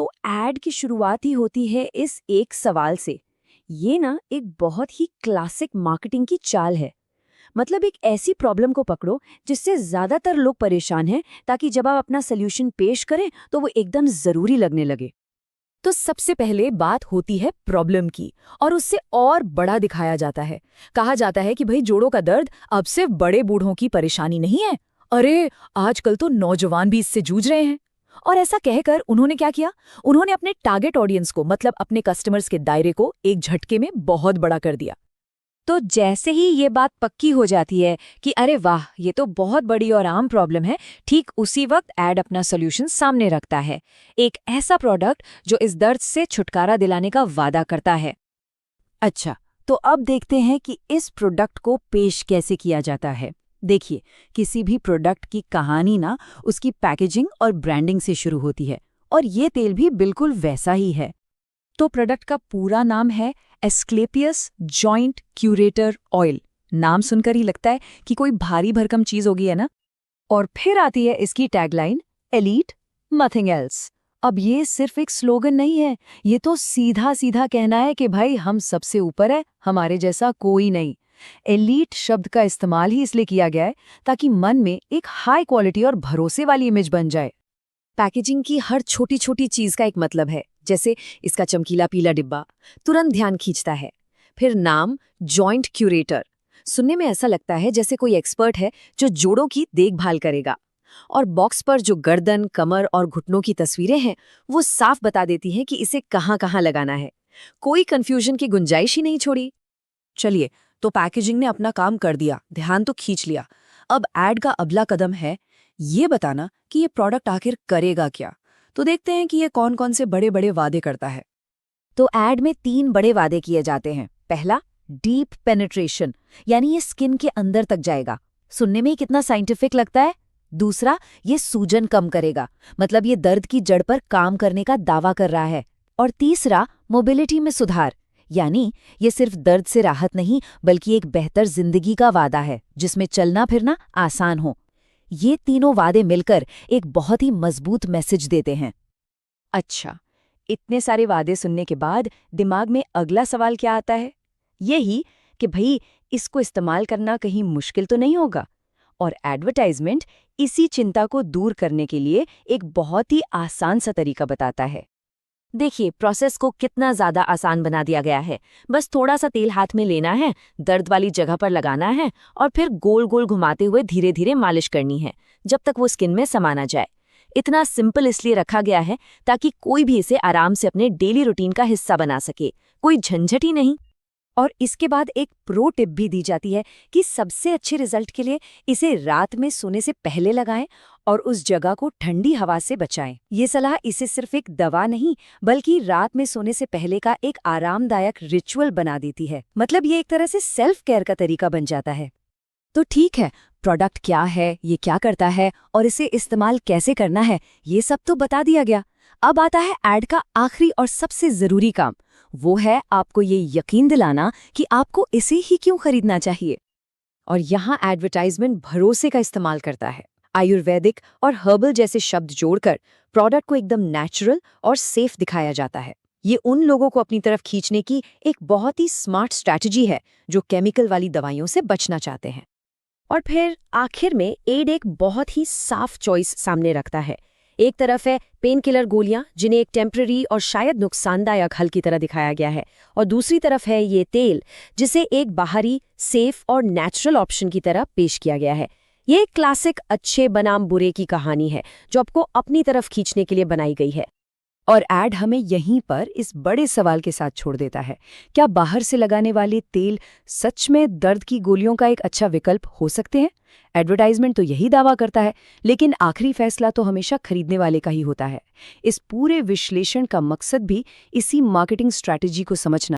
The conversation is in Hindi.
तो ऐड की शुरुआत ही होती है इस एक सवाल से। ये ना एक बहुत ही क्लासिक मार्केटिंग की चाल है। मतलब एक ऐसी प्रॉब्लम को पकड़ो जिससे ज्यादातर लोग परेशान हैं, ताकि जब आप अपना सोल्यूशन पेश करें तो वो एकदम जरूरी लगने लगे। तो सबसे पहले बात होती है प्रॉब्लम की, और उससे और बड़ा दिखाया जाता है। कहा जाता है कि भाई जोड़ों का दर्द अब सिर्फ बड़े बूढ़ों की परेशानी नहीं है। अरे, आजकल तो नौजवान भी इससे जूझ रहे हैं। और ऐसा कहकर उन्होंने क्या किया? उन्होंने अपने टारगेट ऑडियंस को, मतलब अपने कस्टमर्स के दायरे को एक झटके में बहुत बड़ा कर दिया। तो जैसे ही ये बात पक्की हो जाती है कि अरे वाह, ये तो बहुत बड़ी और आम प्रॉब्लम है, ठीक उसी वक्त ऐड अपना सॉल्यूशन सामने रखता है। एक ऐसा प्रोडक्ट जो इस दर्द से छुटकारा दिलाने का वादा करता है। अच्छा, तो अब देखते हैं कि इस प्रोडक्ट को पेश कैसे किया जाता है। देखिए, किसी भी प्रोडक्ट की कहानी ना उसकी पैकेजिंग और ब्रांडिंग से शुरू होती है, और ये तेल भी बिल्कुल वैसा ही है। तो प्रोडक्ट का पूरा नाम है एस्क्लेपियस जॉइंट क्यूरेटर ऑयल। नाम सुनकर ही लगता है कि कोई भारी भरकम चीज होगी, है ना? और फिर आती है इसकी टैगलाइन, एलीट नथिंग एल्स। अब ये सिर्फ एक स्लोगन नहीं है, ये तो सीधा सीधा कहना है कि भाई हम सबसे ऊपर है, हमारे जैसा कोई नहीं। एलीट शब्द का इस्तेमाल ही इसलिए किया गया है ताकि मन में एक हाई क्वालिटी और भरोसे वाली इमेज बन जाए। पैकेजिंग की हर छोटी छोटी चीज का एक मतलब है, जैसे इसका चमकीला पीला डिब्बा तुरंत ध्यान खींचता है। फिर नाम जॉइंट क्यूरेटर, सुनने में ऐसा लगता है जैसे कोई एक्सपर्ट है जो जोड़ों की देखभाल करेगा। और बॉक्स पर जो गर्दन, कमर और घुटनों की तस्वीरें हैं, वो साफ बता देती हैं कि इसे कहाँ कहाँ लगाना है। कोई कंफ्यूजन की गुंजाइश ही नहीं छोड़ी। चलिए, तो पैकेजिंग ने अपना काम कर दिया, ध्यान तो खींच लिया। अब ऐड का अगला कदम है ये बताना कि ये प्रोडक्ट आखिर करेगा क्या। तो देखते हैं कि ये कौन कौन से बड़े बड़े वादे करता है। तो ऐड में 3 बड़े वादे किए जाते हैं। पहला, डीप पेनिट्रेशन, यानी ये स्किन के अंदर तक जाएगा। सुनने में ही कितना साइंटिफिक लगता है। दूसरा, ये सूजन कम करेगा, मतलब ये दर्द की जड़ पर काम करने का दावा कर रहा है। और तीसरा, मोबिलिटी में सुधार, यानी ये सिर्फ दर्द से राहत नहीं बल्कि एक बेहतर जिंदगी का वादा है जिसमें चलना फिरना आसान हो। ये तीनों वादे मिलकर एक बहुत ही मजबूत मैसेज देते हैं। अच्छा, इतने सारे वादे सुनने के बाद दिमाग में अगला सवाल क्या आता है? यही कि भाई इसको इस्तेमाल करना कहीं मुश्किल तो नहीं होगा? और एडवर्टाइजमेंट इसी चिंता को दूर करने के लिए एक बहुत ही आसान सा तरीका बताता है। देखिए, प्रोसेस को कितना ज़्यादा आसान बना दिया गया है। बस थोड़ा सा तेल हाथ में लेना है, दर्द वाली जगह पर लगाना है और फिर गोल गोल घुमाते हुए धीरे धीरे मालिश करनी है, जब तक वो स्किन में समा ना जाए। इतना सिंपल इसलिए रखा गया है ताकि कोई भी इसे आराम से अपने डेली रूटीन का हिस्सा बना सके, कोई झंझट ही नहीं। और इसके बाद एक प्रो टिप भी दी जाती है कि सबसे अच्छे रिजल्ट के लिए इसे रात में सोने से पहले लगाएं और उस जगह को ठंडी हवा से बचाएं। ये सलाह इसे सिर्फ एक दवा नहीं बल्कि रात में सोने से पहले का एक आरामदायक रिचुअल बना देती है। मतलब ये एक तरह से सेल्फ केयर का तरीका बन जाता है। तो ठीक है, प्रोडक्ट क्या है, ये क्या करता है और इसे इस्तेमाल कैसे करना है, ये सब तो बता दिया गया। अब आता है ऐड का आखिरी और सबसे जरूरी काम। वो है आपको ये यकीन दिलाना कि आपको इसे ही क्यों खरीदना चाहिए। और यहाँ एडवर्टाइजमेंट भरोसे का इस्तेमाल करता है। आयुर्वेदिक और हर्बल जैसे शब्द जोड़कर प्रोडक्ट को एकदम नेचुरल और सेफ दिखाया जाता है। ये उन लोगों को अपनी तरफ खींचने की एक बहुत ही स्मार्ट स्ट्रैटेजी है जो केमिकल वाली दवाइयों से बचना चाहते हैं। और फिर आखिर में एड एक बहुत ही साफ चॉइस सामने रखता है। एक तरफ है पेन किलर गोलियां जिन्हें एक टेम्पररी और शायद नुकसानदायक हल की तरह दिखाया गया है, और दूसरी तरफ है ये तेल जिसे एक बाहरी, सेफ और नेचुरल ऑप्शन की तरह पेश किया गया है। ये एक क्लासिक अच्छे बनाम बुरे की कहानी है जो आपको अपनी तरफ खींचने के लिए बनाई गई है। और ऐड हमें यहीं पर इस बड़े सवाल के साथ छोड़ देता है, क्या बाहर से लगाने वाले तेल सच में दर्द की गोलियों का एक अच्छा विकल्प हो सकते हैं? एडवर्टाइजमेंट तो यही दावा करता है, लेकिन आखिरी फैसला तो हमेशा खरीदने वाले का ही होता है। इस पूरे विश्लेषण का मकसद भी इसी मार्केटिंग स्ट्रैटेजी को समझना